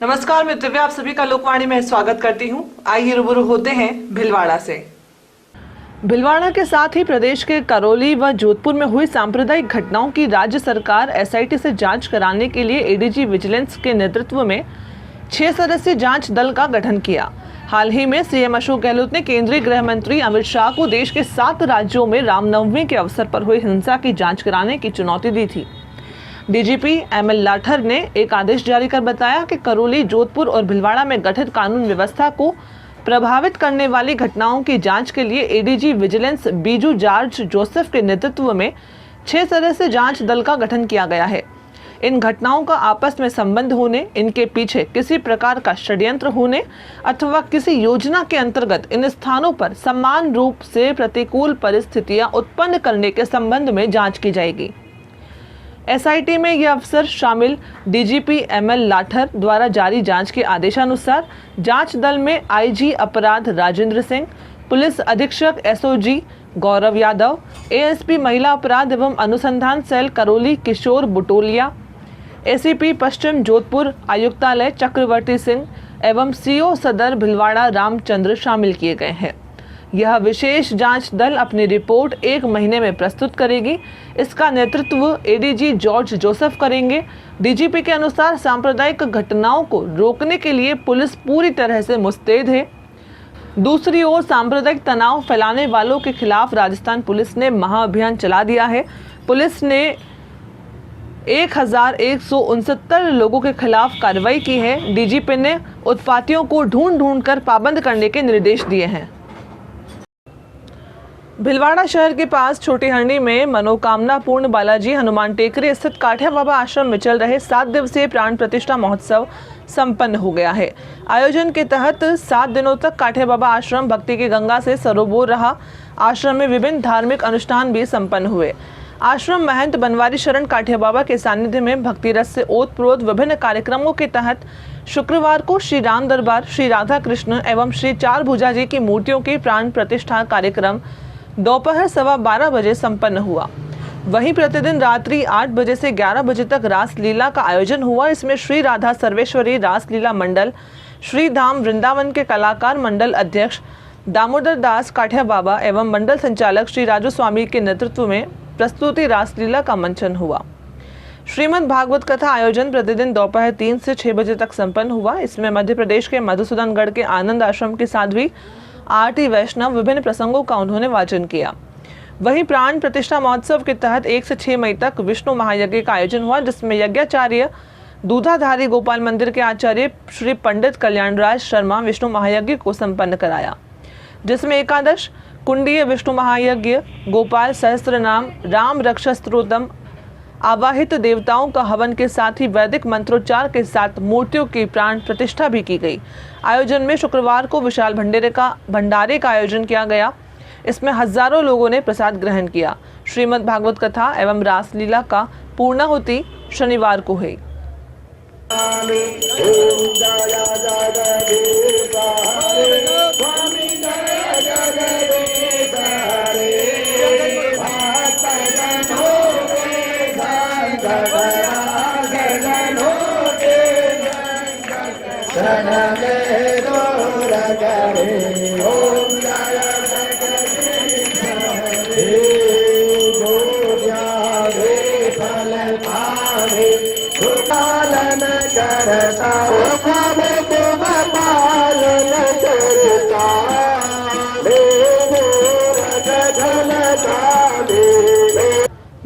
नमस्कार, मैं दिव्या आप सभी का लोकवाणी में स्वागत करती हूं। आइए रूबरू होते हैं भीलवाड़ा से। भीलवाड़ा के साथ ही प्रदेश के करौली व जोधपुर में हुई सांप्रदायिक घटनाओं की राज्य सरकार एसआईटी से जांच कराने के लिए एडीजी विजिलेंस के नेतृत्व में 6 सदस्यीय जांच दल का गठन किया। हाल ही में सीएम अशोक गहलोत ने केंद्रीय गृह मंत्री अमित शाह को देश के 7 राज्यों में रामनवमी के अवसर पर हुई हिंसा की जांच कराने की चुनौती दी थी। डीजीपी एमएल लाठर ने एक आदेश जारी कर बताया कि करौली, जोधपुर और भीलवाड़ा में गठित कानून व्यवस्था को प्रभावित करने वाली घटनाओं की जांच के लिए ADG vigilance Biju George Joseph के नेतृत्व में 6 सदस्यीय जांच दल का गठन किया गया है। इन घटनाओं का आपस में संबंध होने, इनके पीछे किसी प्रकार का षड्यंत्र होने अथवा किसी योजना के अंतर्गत इन स्थानों पर समान रूप से प्रतिकूल परिस्थितियां उत्पन्न करने के संबंध में जांच की जाएगी। एसआईटी में यह अफसर शामिल डीजीपी एमएल लाठर द्वारा जारी जांच के आदेशानुसार जांच दल में आईजी अपराध राजेंद्र सिंह, पुलिस अधीक्षक एसओजी गौरव यादव, एएसपी महिला अपराध एवं अनुसंधान सेल करौली किशोर बुटोलिया, एसीपी पश्चिम जोधपुर आयुक्तालय चक्रवर्ती सिंह एवं सीओ सदर भीलवाड़ा रामचंद्र शामिल किए गए हैं। यह विशेष जांच दल अपनी रिपोर्ट 1 महीने में प्रस्तुत करेगी। इसका नेतृत्व एडीजी जॉर्ज जोसेफ करेंगे। डीजीपी के अनुसार सांप्रदायिक घटनाओं को रोकने के लिए पुलिस पूरी तरह से मुस्तैद है। दूसरी ओर सांप्रदायिक तनाव फैलाने वालों के खिलाफ राजस्थान पुलिस ने महाअभियान चला दिया है। पुलिस ने 1169 लोगों के खिलाफ कार्रवाई की है। डीजीपी ने उत्पातियों को ढूंढ कर पाबंद करने के निर्देश दिए हैं। भीलवाड़ा शहर के पास छोटी हरणी में मनोकामना पूर्ण बालाजी हनुमान टेकरी स्थित काठिया बाबा आश्रम में चल रहे 7 दिवसीय प्राण प्रतिष्ठा महोत्सव संपन्न हो गया है। आयोजन के तहत 7 दिनों तक काठिया बाबा आश्रम भक्ति की गंगा से सरोबोर रहा। आश्रम में विभिन्न धार्मिक अनुष्ठान भी संपन्न हुए। आश्रम महंत बनवारी शरण काठिया बाबा के सानिध्य में भक्ति रस से ओतप्रोत विभिन्न कार्यक्रमों के तहत शुक्रवार को श्री राम दरबार, श्री राधा कृष्ण एवं श्री 4 भुजा जी की मूर्तियों की प्राण प्रतिष्ठा कार्यक्रम दोपहर 12:15 बजे संपन्न हुआ। वहीं प्रतिदिन रात्रि 8 बजे से 11 बजे तक रास लीला का आयोजन हुआ। इसमें श्री राधा सर्वेश्वरी रास लीला मंडल, श्री धाम वृंदावन के कलाकार मंडल अध्यक्ष दामोदर दास काठिया बाबा एवं मंडल संचालक श्री राजू स्वामी के नेतृत्व में प्रस्तुति रासलीला का मंचन हुआ। श्रीमद् भागवत कथा आयोजन प्रतिदिन दोपहर 3 से 6 बजे तक संपन्न हुआ। इसमें मध्य प्रदेश के मधुसूदनगढ़ के आनंद आश्रम की साध्वी आरती वैष्णव विभिन्न प्रसंगों का उन्होंने वाचन किया। वहीं प्राण प्रतिष्ठा महोत्सव के तहत 1 से 6 मई तक विष्णु महायज्ञ का आयोजन हुआ, जिसमें यज्ञाचार्य दूधाधारी गोपाल मंदिर के आचार्य श्री पंडित कल्याणराज शर्मा विष्णु महायज्ञ को संपन्न कराया, जिसमें एकादश कुंडीय विष्णु महायज्ञ, गोपाल सहस्त्र नाम, राम रक्षा स्तोत्रम, आवाहित देवताओं का हवन के साथ ही वैदिक मंत्रोच्चार के साथ मूर्तियों की प्राण प्रतिष्ठा भी की गई। आयोजन में शुक्रवार को विशाल भंडारे का आयोजन किया गया। इसमें हजारों लोगों ने प्रसाद ग्रहण किया। श्रीमद् भागवत कथा एवं रासलीला का पूर्णाहुति शनिवार को हुई।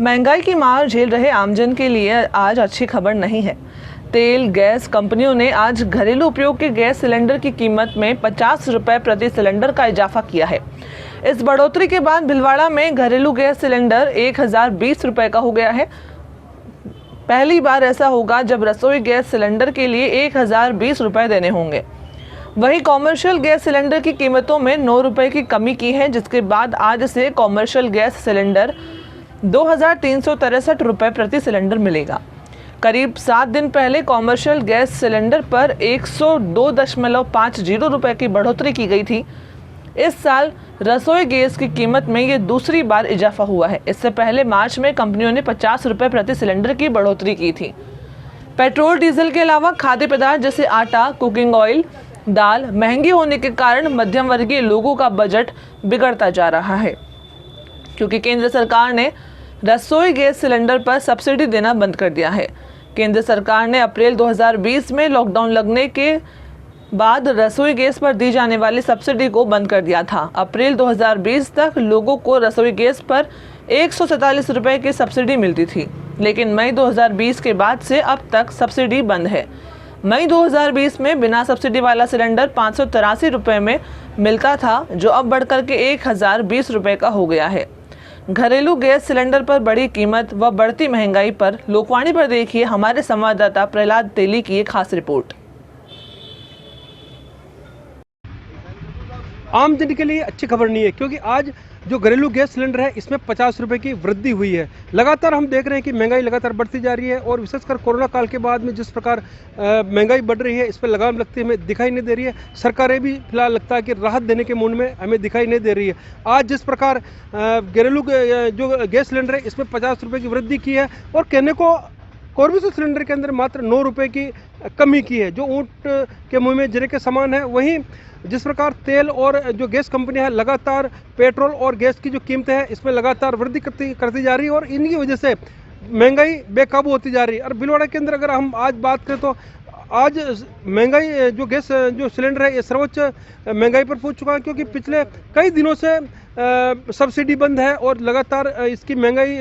महंगाई की मार झेल रहे आमजन के लिए आज अच्छी खबर नहीं है। तेल गैस कंपनियों ने आज घरेलू उपयोग के गैस सिलेंडर की कीमत में 50 रुपए प्रति सिलेंडर का इजाफा किया है। इस बढ़ोतरी के बाद भीलवाड़ा में घरेलू गैस सिलेंडर 1020 रुपए का हो गया है। पहली बार ऐसा होगा जब रसोई गैस सिलेंडर के लिए 1020 रुपए देने होंगे। वहीं कॉमर्शियल गैस सिलेंडर की कीमतों में 9 रुपए की कमी की है, जिसके बाद आज से कॉमर्शियल गैस सिलेंडर 2363 रुपए प्रति सिलेंडर मिलेगा। करीब 7 दिन पहले कॉमर्शियल गैस सिलेंडर पर 102.50 रुपए की बढ़ोतरी की गई थी। इस साल रसोई गैस की कीमत में ये दूसरी बार इजाफा हुआ है। इससे पहले मार्च में कंपनियों ने 50 रुपए प्रति सिलेंडर की बढ़ोतरी की थी। पेट्रोल डीजल के अलावा खाद्य पदार्थ जैसे आटा, कुकिंग ऑयल, दाल महंगी होने के कारण मध्यम वर्गीय लोगों का बजट बिगड़ता जा रहा है, क्योंकि केंद्र सरकार ने रसोई गैस सिलेंडर पर सब्सिडी देना बंद कर दिया है। केंद्र सरकार ने अप्रैल 2020 में लॉकडाउन लगने के बाद रसोई गैस पर दी जाने वाली सब्सिडी को बंद कर दिया था। अप्रैल 2020 तक लोगों को रसोई गैस पर 147 रुपये की सब्सिडी मिलती थी, लेकिन मई 2020 के बाद से अब तक सब्सिडी बंद है। मई 2020 में बिना सब्सिडी वाला सिलेंडर 583 रुपये में मिलता था, जो अब बढ़कर के 1020 रुपये का हो गया है। घरेलू गैस सिलेंडर पर बढ़ी कीमत व बढ़ती महंगाई पर लोकवाणी पर देखिए हमारे संवाददाता प्रहलाद तेली की एक खास रिपोर्ट। आम जन के लिए अच्छी खबर नहीं है, क्योंकि आज जो घरेलू गैस सिलेंडर है इसमें 50 रुपए की वृद्धि हुई है। लगातार हम देख रहे हैं कि महंगाई लगातार बढ़ती जा रही है और विशेषकर कोरोना काल के बाद में जिस प्रकार महंगाई बढ़ रही है इस पर लगाम लगती हमें दिखाई नहीं दे रही है। सरकारें भी फिलहाल लगता है कि राहत देने के मूड में हमें दिखाई नहीं दे रही है। आज जिस प्रकार घरेलू जो गैस सिलेंडर है इसमें 50 रुपये की वृद्धि की है और कहने को कॉर्बेसर सिलेंडर के अंदर मात्र 9 रुपये की कमी की है, जो ऊँट के मुँह में जरे के समान है। वहीं जिस प्रकार तेल और जो गैस कंपनियां हैं लगातार पेट्रोल और गैस की जो कीमतें हैं इसमें लगातार वृद्धि करती जा रही है और इनकी वजह से महंगाई बेकाबू होती जा रही है। और भीलवाड़ा के अंदर अगर हम आज बात करें तो आज महंगाई जो गैस जो सिलेंडर है ये सर्वोच्च महंगाई पर पहुंच चुका है, क्योंकि पिछले कई दिनों से सब्सिडी बंद है और लगातार इसकी महंगाई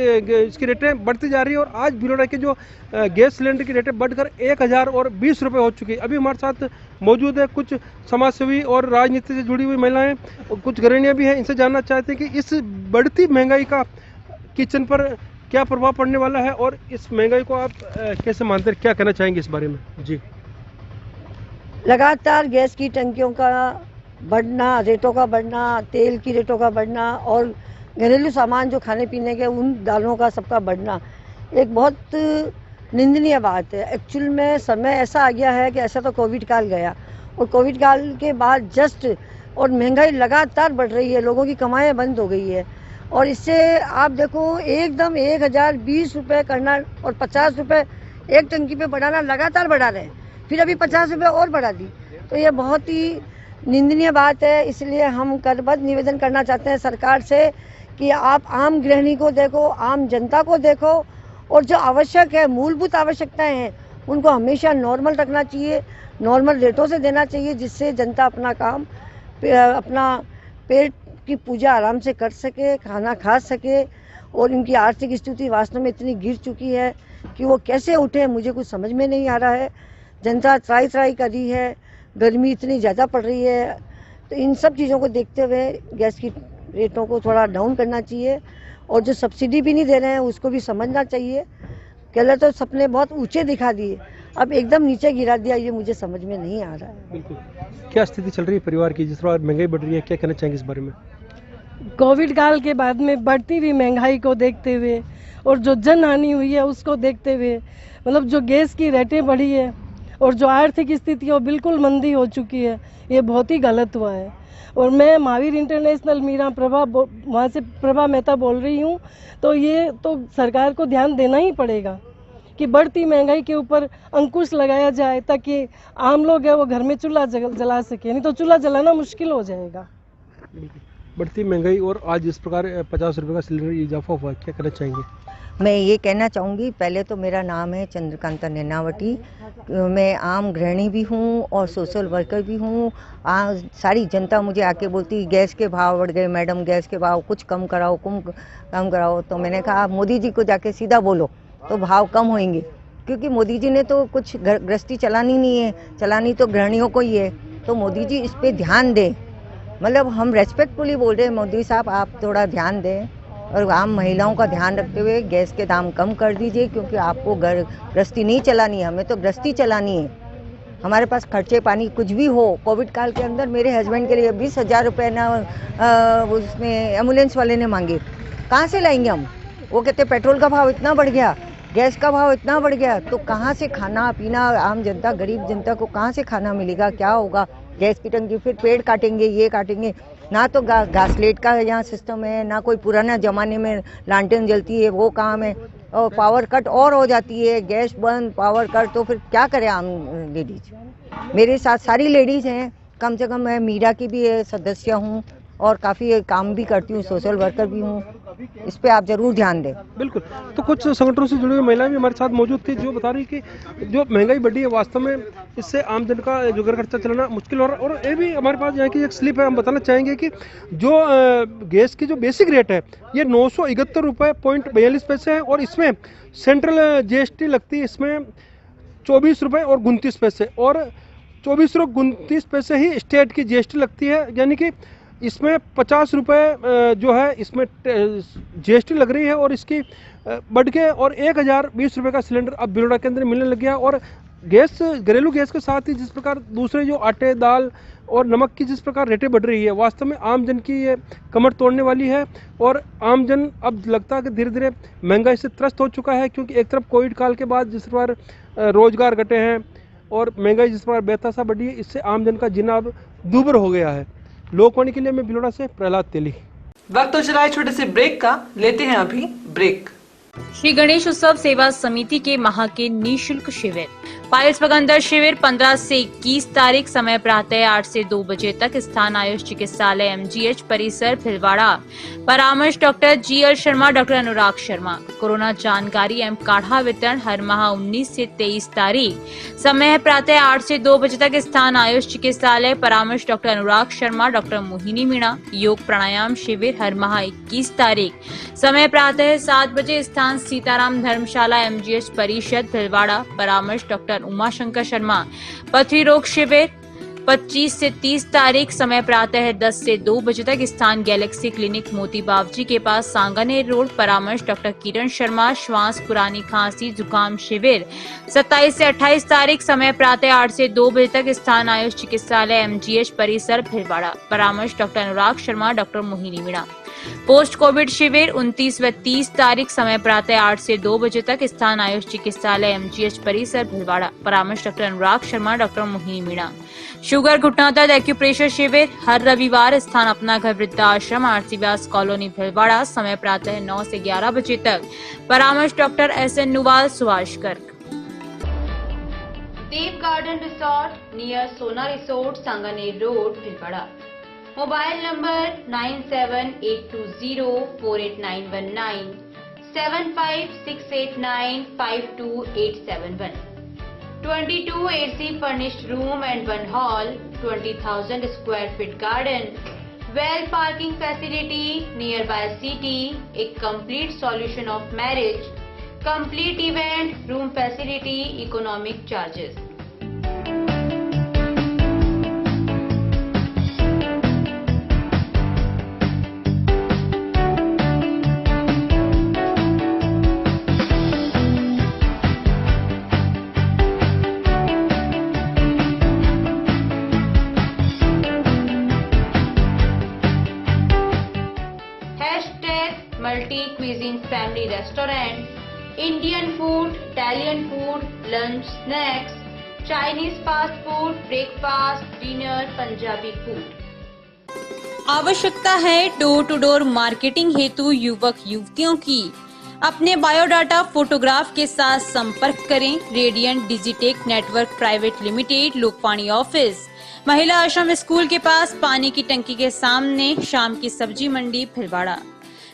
इसकी रेटें बढ़ती जा रही है। और आज भीलवाड़ा के जो गैस सिलेंडर की रेटें बढ़कर 1020 रुपये हो चुकी है। अभी हमारे साथ मौजूद है कुछ समाजसेवी और राजनीति से जुड़ी हुई महिलाएं, कुछ गृहिणियां भी हैं। इनसे जानना चाहते हैं कि इस बढ़ती महंगाई का किचन पर क्या प्रभाव पड़ने वाला है और इस महंगाई को आप कैसे मानते हैं, क्या कहना चाहेंगे इस बारे में? जी, लगातार गैस की टंकियों का बढ़ना, रेटों का बढ़ना, तेल की रेटों का बढ़ना और घरेलू सामान जो खाने पीने के उन दालों का सबका बढ़ना एक बहुत निंदनीय बात है। एक्चुअल में समय ऐसा आ गया है कि ऐसा तो कोविड काल गया और कोविड काल के बाद जस्ट और महंगाई लगातार बढ़ रही है, लोगों की कमाइयाँ बंद हो गई है और इससे आप देखो एकदम 1020 रुपये करना और 50 रुपये एक टंकी पे बढ़ाना, लगातार बढ़ा रहे हैं, फिर अभी 50 रुपये और बढ़ा दी, तो ये बहुत ही निंदनीय बात है। इसलिए हम करबद्ध निवेदन करना चाहते हैं सरकार से कि आप आम गृहिणी को देखो, आम जनता को देखो और जो आवश्यक है, मूलभूत आवश्यकताएं हैं उनको हमेशा नॉर्मल रखना चाहिए, नॉर्मल रेटों से देना चाहिए, जिससे जनता अपना काम, अपना पेट की पूजा आराम से कर सके, खाना खा सके। और इनकी आर्थिक स्थिति वास्तव में इतनी गिर चुकी है कि वो कैसे उठे मुझे कुछ समझ में नहीं आ रहा है। जनता त्राई कर रही है, गर्मी इतनी ज़्यादा पड़ रही है, तो इन सब चीज़ों को देखते हुए गैस की रेटों को थोड़ा डाउन करना चाहिए और जो सब्सिडी भी नहीं दे रहे हैं उसको भी समझना चाहिए। पहले तो सपने बहुत ऊंचे दिखा दिए, अब एकदम नीचे गिरा दिया, ये मुझे समझ में नहीं आ रहा है। बिल्कुल। क्या स्थिति चल रही है परिवार की, जिस तरह महंगाई बढ़ रही है, क्या कहना चाहेंगे इस बारे में? कोविड काल के बाद में बढ़ती हुई महंगाई को देखते हुए और जो जन हानि हुई है उसको देखते हुए, मतलब जो गैस की रेटें बढ़ी है और जो आर्थिक स्थिति है बिल्कुल मंदी हो चुकी है, ये बहुत ही गलत हुआ है। और मैं महावीर इंटरनेशनल मीरा वहाँ से प्रभा मेहता बोल रही हूँ, तो ये तो सरकार को ध्यान देना ही पड़ेगा कि बढ़ती महंगाई के ऊपर अंकुश लगाया जाए ताकि आम लोग है वो घर में चूल्हा जला सके, नहीं तो चूल्हा जलाना मुश्किल हो जाएगा। बढ़ती महंगाई और आज इस प्रकार 50 रुपये का सिलेंडर इजाफा हुआ, क्या कहना चाहेंगे? मैं ये कहना चाहूँगी, पहले तो मेरा नाम है चंद्रकांता नैनावटी, मैं आम गृहिणी भी हूँ और सोशल वर्कर भी हूँ। सारी जनता मुझे आके बोलती गैस के भाव बढ़ गए मैडम, गैस के भाव कुछ कम कराओ, कम कराओ। तो मैंने कहा आप मोदी जी को जाके सीधा बोलो तो भाव कम होंगे, क्योंकि मोदी जी ने तो कुछ गृहस्थी चलानी नहीं है, चलानी तो गृहिणियों को ही है। तो मोदी जी इस पर ध्यान दें, मतलब हम रेस्पेक्टफुली बोल रहे हैं, मोदी साहब आप थोड़ा ध्यान दें और आम महिलाओं का ध्यान रखते हुए गैस के दाम कम कर दीजिए, क्योंकि आपको गृहस्थी नहीं चलानी है, हमें तो गृहस्थी चलानी है। हमारे पास खर्चे पानी कुछ भी हो, कोविड काल के अंदर मेरे हस्बैंड के लिए 20,000 रुपये ना उसमें एम्बुलेंस वाले ने मांगे, कहाँ से लाएंगे हम? वो कहते पेट्रोल का भाव इतना बढ़ गया, गैस का भाव इतना बढ़ गया, तो कहाँ से खाना पीना, आम जनता गरीब जनता को कहाँ से खाना मिलेगा, क्या होगा? गैस की टंकी फिर पेड़ काटेंगे, ये काटेंगे, ना तो घासलेट का यहाँ सिस्टम है, ना कोई पुराना ज़माने में लालटेन जलती है वो काम है। और पावर कट और हो जाती है, गैस बंद, पावर कट, तो फिर क्या करें आम लेडीज। मेरे साथ सारी लेडीज़ हैं, कम से कम मैं मीडिया की भी सदस्य हूँ और काफ़ी काम भी करती हूँ, सोशल वर्कर भी हूँ। इस पे आप जरूर ध्यान दें। बिल्कुल। तो कुछ संगठनों से जुड़ी हुई महिलाएं भी हमारे साथ मौजूद थी जो बता रही कि जो महंगाई बढ़ी है वास्तव में इससे आम जन का जो घर खर्चा चलाना मुश्किल हो रहा है। और ये भी हमारे पास यहाँ की एक स्लिप है, हम बताना चाहेंगे कि जो गैस की जो बेसिक रेट है ये 971 रुपये 42 पैसे है और इसमें सेंट्रल जीएसटी लगती है इसमें 24 रुपये और 29 पैसे और 24 रुपये 29 पैसे ही स्टेट की जीएसटी लगती है, यानी कि इसमें 50 रुपये जो है इसमें जीएसटी लग रही है और इसकी बढ़ के और 1020 रुपये का सिलेंडर अब भिलवाड़ा के अंदर मिलने लग गया। और गैस, घरेलू गैस के साथ ही जिस प्रकार दूसरे जो आटे, दाल और नमक की जिस प्रकार रेटें बढ़ रही है, वास्तव में आम जन की ये कमर तोड़ने वाली है। और आम जन अब लगता है कि धीरे धीरे महंगाई से त्रस्त हो चुका है, क्योंकि एक तरफ कोविड काल के बाद जिस प्रकार रोजगार घटे हैं और महंगाई जिस प्रकार बेतहाशा बढ़ी है, इससे आम जन का जीना अब दूभर हो गया है। लोकवाणी के लिए मैं भिलवाड़ा से प्रहलाद तेली। वक्त तो चला है छोटे से ब्रेक का, लेते हैं अभी ब्रेक। श्री गणेश उत्सव सेवा समिति के माह के निःशुल्क शिविर पाइल्स पगंदर शिविर 15 से 21 तारीख, समय प्रातः 8 से 2 बजे तक, स्थान आयुष चिकित्सालय एमजीएच परिसर भिलवाड़ा। परामर्श doctor GL Sharma, doctor Anurag Sharma. Corona जानकारी एवं काढ़ा वितरण हर माह 19 से 23 तारीख, समय प्रातः 8 से 2 बजे तक, स्थान आयुष चिकित्सालय। परामर्श डॉक्टर अनुराग शर्मा, डॉक्टर मोहिनी मीणा। योग प्राणायाम शिविर हर माह 21 तारीख, समय प्रातः 7 बजे, स्थान सीताराम धर्मशाला एमजीएच परिषद भिलवाड़ा। परामर्श डॉक्टर उमा शंकर शर्मा। पथरी रोग शिविर 25 से 30 तारीख, समय प्रातः 10 से 2 बजे तक, स्थान गैलेक्सी क्लिनिक मोती बावजी के पास सांगानेर रोड। परामर्श डॉक्टर किरण शर्मा। श्वास, पुरानी खांसी, जुकाम शिविर 27 से 28 तारीख, समय प्रातः 8 से 2 बजे तक, स्थान आयुष चिकित्सालय एमजीएच परिसर भिलवाड़ा। परामर्श doctor Anurag Sharma, doctor Mohini Meena. Post covid शिविर 29 व 30 तारीख, समय प्रातः 8 से 2 बजे तक, स्थान आयुष चिकित्सालय एमजीएच परिसर भिलवाड़ा। परामर्श doctor Anurag Sharma, doctor Mohini Meena. Sugar घुटना दर्द एक्यूप्रेशर शिविर हर रविवार, स्थान अपना घर वृद्धाश्रम आरसी व्यास कॉलोनी भिलवाड़ा। समय प्रातः 9 से 11 बजे तक। परामर्श डॉक्टर एसएन नुवाल, सुभाष गर्ग। देव गार्डन रिसोर्ट नियर सोना resort, Sanganer road, Bhilwara. Mobile number 9782048919 7568952871। 22 AC furnished room and 1 hall, 20,000 square feet garden, well parking facility nearby city, a complete solution of marriage, complete event, room facility, economic charges. Multi-cuisine family restaurant, Indian food, Italian food, lunch, snacks, Chinese fast food, breakfast, dinner, Punjabi food। आवश्यकता है door to door marketing हेतु युवक युवतियों की। अपने biodata photograph के साथ संपर्क करें। Radiant Digitek network private limited, Lokvani office, महिला आश्रम स्कूल के पास, पानी की टंकी के सामने, शाम की सब्जी मंडी, भिलवाड़ा।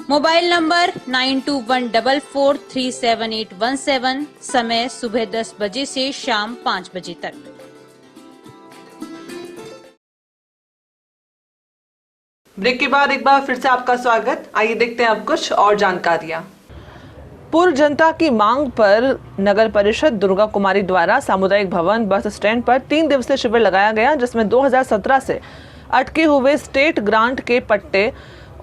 मोबाइल नंबर 9214437817, समय सुबह 10 बजे से शाम 5 बजे तक। ब्रेक के बाद एक बार फिर से आपका स्वागत। आइए देखते हैं अब कुछ और जानकारियां। पूर्व जनता की मांग पर नगर परिषद दुर्गा कुमारी द्वारा सामुदायिक भवन बस स्टैंड पर 3 दिवसीय शिविर लगाया गया, जिसमें 2017 से अटके हुए स्टेट ग्रांट के पट्टे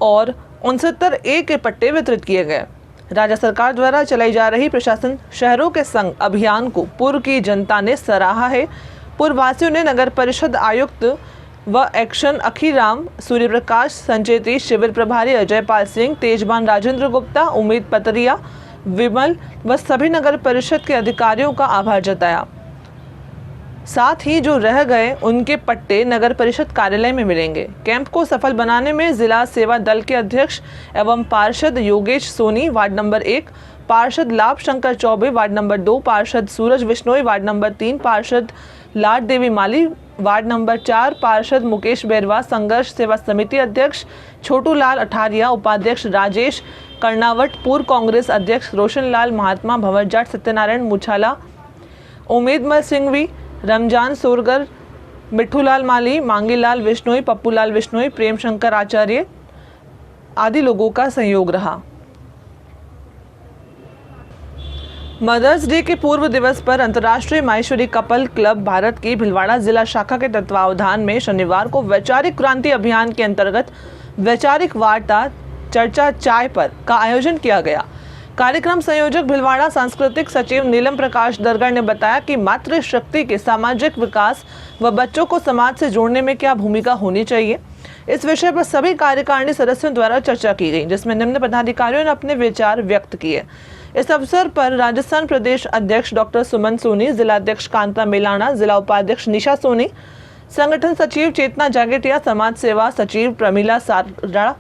और 69A के पट्टे वितरित किए गए। राज्य सरकार द्वारा चलाई जा रही प्रशासन शहरों के संग अभियान को पूर्व की जनता ने सराहा है। पूर्ववासियों ने नगर परिषद आयुक्त व एक्शन अखीराम, सूर्य प्रकाश, संजय तेज, शिविर प्रभारी अजय पाल सिंह, तेजबान राजेंद्र गुप्ता, उमेद पतरिया, विमल व सभी नगर परिषद के अधिकारियों का आभार जताया। साथ ही जो रह गए उनके पट्टे नगर परिषद कार्यालय में मिलेंगे। कैंप को सफल बनाने में जिला सेवा दल के अध्यक्ष एवं पार्षद योगेश सोनी वार्ड नंबर 1, पार्षद लाभ शंकर चौबे वार्ड नंबर 2, पार्षद सूरज बिश्नोई वार्ड नंबर 3, पार्षद लाड देवी माली वार्ड नंबर 4, पार्षद मुकेश बैरवा, संघर्ष सेवा समिति अध्यक्ष छोटू लाल अठारिया, उपाध्यक्ष राजेश कर्णावट, पूर्व कांग्रेस अध्यक्ष रोशन लाल महात्मा, भंवर जाट सत्यनारायण मुछाला, उमेदमल सिंघवी, रमजान सोरगर, मिठूलाल माली, मांगीलाल विश्नोई, पप्पूलाल विश्नोई, प्रेम शंकर आचार्य आदि लोगों का सहयोग रहा। मदर्स डे के पूर्व दिवस पर अंतर्राष्ट्रीय माहेश्वरी कपल क्लब भारत की भिलवाड़ा जिला शाखा के तत्वावधान में शनिवार को वैचारिक क्रांति अभियान के अंतर्गत वैचारिक वार्ता चर्चा चाय पर का आयोजन किया गया। कार्यक्रम संयोजक भिलवाड़ा सांस्कृतिक सचिव नीलम प्रकाश दरगर ने बताया कि मातृशक्ति के सामाजिक विकास व बच्चों को समाज से जोड़ने में क्या भूमिका होनी चाहिए, इस विषय पर सभी कार्यकारिणी सदस्यों द्वारा चर्चा की गई, जिसमें निम्न पदाधिकारियों ने अपने विचार व्यक्त किए। इस अवसर पर राजस्थान प्रदेश अध्यक्ष डॉक्टर सुमन सोनी, जिला अध्यक्ष कांता मेलाना, जिला उपाध्यक्ष निशा सोनी, संगठन सचिव चेतना जागेटिया, समाज सेवा सचिव प्रमीला सारा,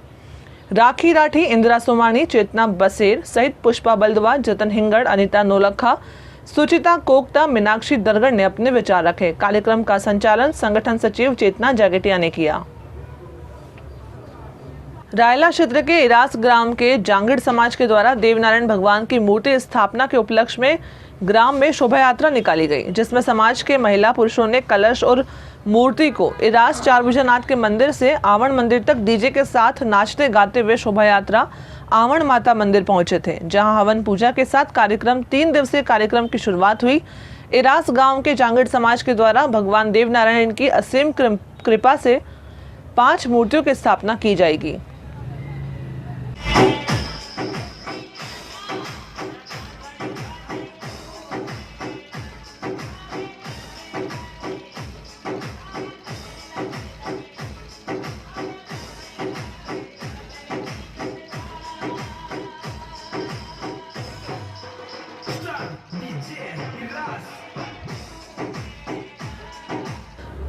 राखी राठी, इंदिरा सोमानी, चेतना बसेर सहित पुष्पा बल्दवा, जतन हिंगड़, अनिता नोलखा, सुचिता कोकता, मीनाक्षी दरगढ़ ने अपने विचार रखे। कार्यक्रम का संचालन संगठन सचिव चेतना जागेटिया ने किया। रायला क्षेत्र के इरास ग्राम के जांगड़ समाज के द्वारा देवनारायण भगवान की मूर्ति स्थापना के उपलक्ष्य में ग्राम में शोभा यात्रा निकाली गई, जिसमें समाज के महिला पुरुषों ने कलश और मूर्ति को इरास चारभुजानाथ के मंदिर से आवण मंदिर तक डीजे के साथ नाचते गाते हुए शोभा यात्रा आवण माता मंदिर पहुंचे थे, जहां हवन पूजा के साथ कार्यक्रम 3 दिवसीय कार्यक्रम की शुरुआत हुई। इरास गांव के जांगड़ समाज के द्वारा भगवान देवनारायण की असीम कृपा से 5 मूर्तियों की स्थापना की जाएगी।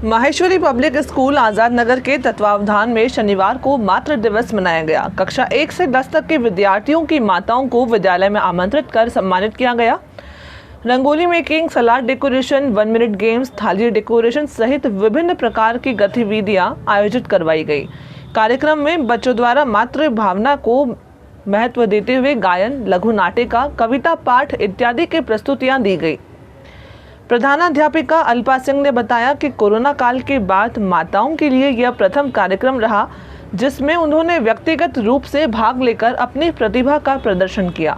माहेश्वरी पब्लिक स्कूल आजाद नगर के तत्वावधान में शनिवार को मातृ दिवस मनाया गया। कक्षा 1 से 10 तक के विद्यार्थियों की माताओं को विद्यालय में आमंत्रित कर सम्मानित किया गया। रंगोली मेकिंग, सलाद डेकोरेशन, 1 मिनट गेम्स, थाली डेकोरेशन सहित विभिन्न प्रकार की गतिविधियां आयोजित करवाई गई। कार्यक्रम में बच्चों द्वारा मातृ भावना को महत्व देते हुए गायन, लघु नाटिका, कविता पाठ इत्यादि की प्रस्तुतियां दी गई। प्रधानाध्यापिका अल्पा सिंह ने बताया कि कोरोना काल के बाद माताओं के लिए यह प्रथम कार्यक्रम रहा, जिसमें उन्होंने व्यक्तिगत रूप से भाग लेकर अपनी प्रतिभा का प्रदर्शन किया।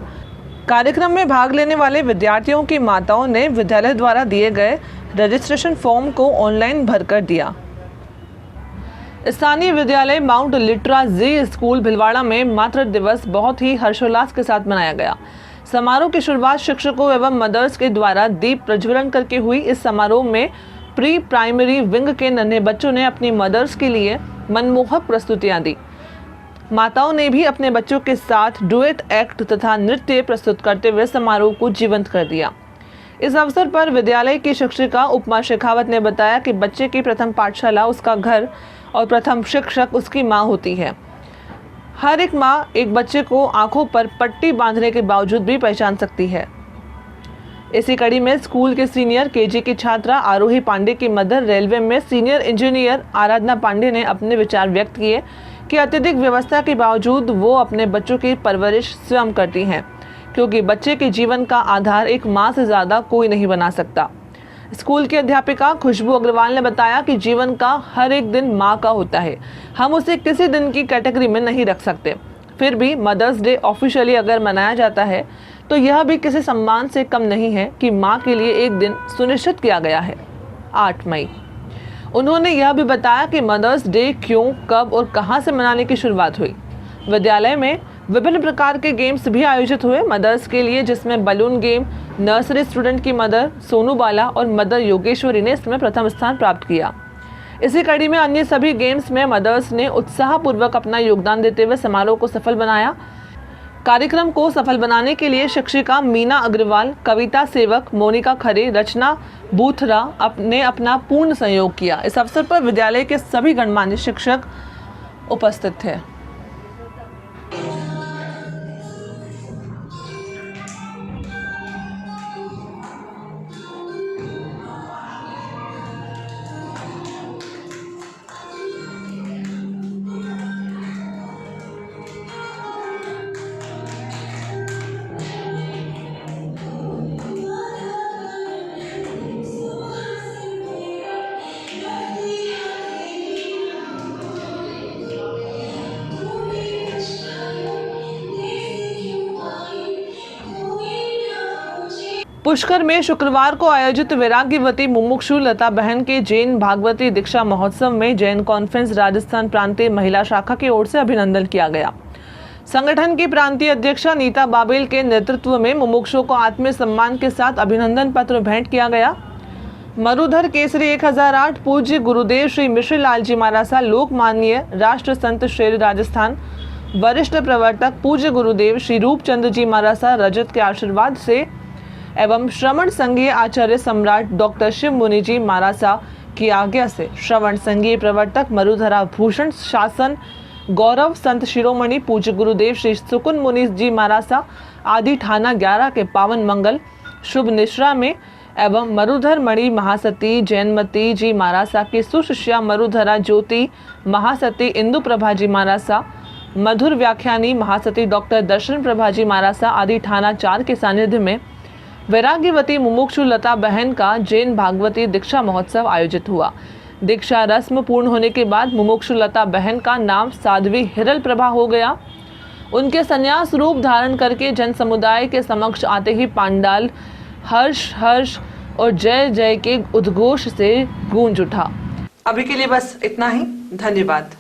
कार्यक्रम में भाग लेने वाले विद्यार्थियों की माताओं ने विद्यालय द्वारा दिए गए रजिस्ट्रेशन फॉर्म को ऑनलाइन भरकर दिया। स्थानीय विद्यालय mount Litera Zee school Bhilwara में मातृ दिवस बहुत ही हर्षोल्लास के साथ मनाया गया। समारोह की शुरुआत शिक्षकों एवं मदर्स के द्वारा दीप प्रज्वलन करके हुई। इस समारोह में प्री प्राइमरी विंग के नन्हे बच्चों ने अपनी मदर्स के लिए मनमोहक प्रस्तुतियां दी। माताओं ने भी अपने बच्चों के साथ डुएट एक्ट तथा नृत्य प्रस्तुत करते हुए समारोह को जीवंत कर दिया। इस अवसर पर विद्यालय की शिक्षिका उपमा शेखावत ने बताया कि बच्चे की प्रथम पाठशाला उसका घर और प्रथम शिक्षक उसकी माँ होती है। हर एक माँ एक बच्चे को आंखों पर पट्टी बांधने के बावजूद भी पहचान सकती है। इसी कड़ी में स्कूल के सीनियर केजी की छात्रा आरोही पांडे की मदर रेलवे में सीनियर इंजीनियर आराधना पांडे ने अपने विचार व्यक्त किए कि अत्यधिक व्यवस्था के बावजूद वो अपने बच्चों की परवरिश स्वयं करती हैं, क्योंकि बच्चे के जीवन का आधार एक माँ से ज़्यादा कोई नहीं बना सकता। स्कूल की अध्यापिका खुशबू अग्रवाल ने बताया कि जीवन का हर एक दिन माँ का होता है, हम उसे किसी दिन की कैटेगरी में नहीं रख सकते। फिर भी मदर्स डे ऑफिशियली अगर मनाया जाता है तो यह भी किसी सम्मान से कम नहीं है कि माँ के लिए एक दिन सुनिश्चित किया गया है, 8 मई। उन्होंने यह भी बताया कि मदर्स डे क्यों, कब और कहां से मनाने की शुरुआत हुई। विद्यालय में विभिन्न प्रकार के गेम्स भी आयोजित हुए मदर्स के लिए, जिसमें बलून गेम, नर्सरी स्टूडेंट की मदर सोनू बाला और मदर योगेश्वरी ने इसमें प्रथम स्थान प्राप्त किया। इसी कड़ी में अन्य सभी गेम्स में मदर्स ने उत्साहपूर्वक अपना योगदान देते हुए समारोह को सफल बनाया। कार्यक्रम को सफल बनाने के लिए शिक्षिका मीना अग्रवाल, कविता सेवक, मोनिका खरे, रचना बूथरा ने अपना पूर्ण सहयोग किया। इस अवसर पर विद्यालय के सभी गणमान्य शिक्षक उपस्थित थे। पुष्कर में शुक्रवार को आयोजित वैराग्यवती मुमुक्षु लता बहन के जैन भागवती दीक्षा महोत्सव में जैन कॉन्फ्रेंस राजस्थान प्रांतीय महिला शाखा की ओर से अभिनंदन किया गया। संगठन की प्रांतीय अध्यक्षा नीता बाबेल के नेतृत्व में मुमुक्षुओं को आत्मसम्मान के साथ अभिनंदन पत्र भेंट किया गया। मरुधर केसरी 1008 पूज्य गुरुदेव श्री मिश्र लाल जी मारासा, लोकमान्य राष्ट्र संत श्रेष्ठ राजस्थान, वरिष्ठ प्रवर्तक पूज्य गुरुदेव श्री रूपचंद जी मारासा रजत के आशीर्वाद से एवं श्रवण संघीय आचार्य सम्राट डॉक्टर शिव मुनि जी मारासा की आज्ञा से श्रवण संघीय प्रवर्तक मरुधरा भूषण शासन गौरव संत शिरोमणि पूज्य गुरुदेव श्री सुकुन मुनि जी मारासा आदि थाना 11 के पावन मंगल शुभ निश्रा में एवं मरुधर मणि महासती जैनमती जी मारासा की सुशिष्या मरुधरा ज्योति महासती इंदु प्रभा जी मारासा, मधुर व्याख्यानी महासती डॉक्टर दर्शन प्रभा जी मारासा आदि थाना 4 के सानिध्य में वैराग्यवती मुमुक्षु लता बहन का जैन भागवती दीक्षा महोत्सव आयोजित हुआ। दीक्षा रस्म पूर्ण होने के बाद मुमुक्षु लता बहन का नाम साध्वी हिरल प्रभा हो गया। उनके संन्यास रूप धारण करके जन समुदाय के समक्ष आते ही पांडाल हर्ष हर्ष और जय जय के उद्घोष से गूंज उठा। अभी के लिए बस इतना ही। धन्यवाद।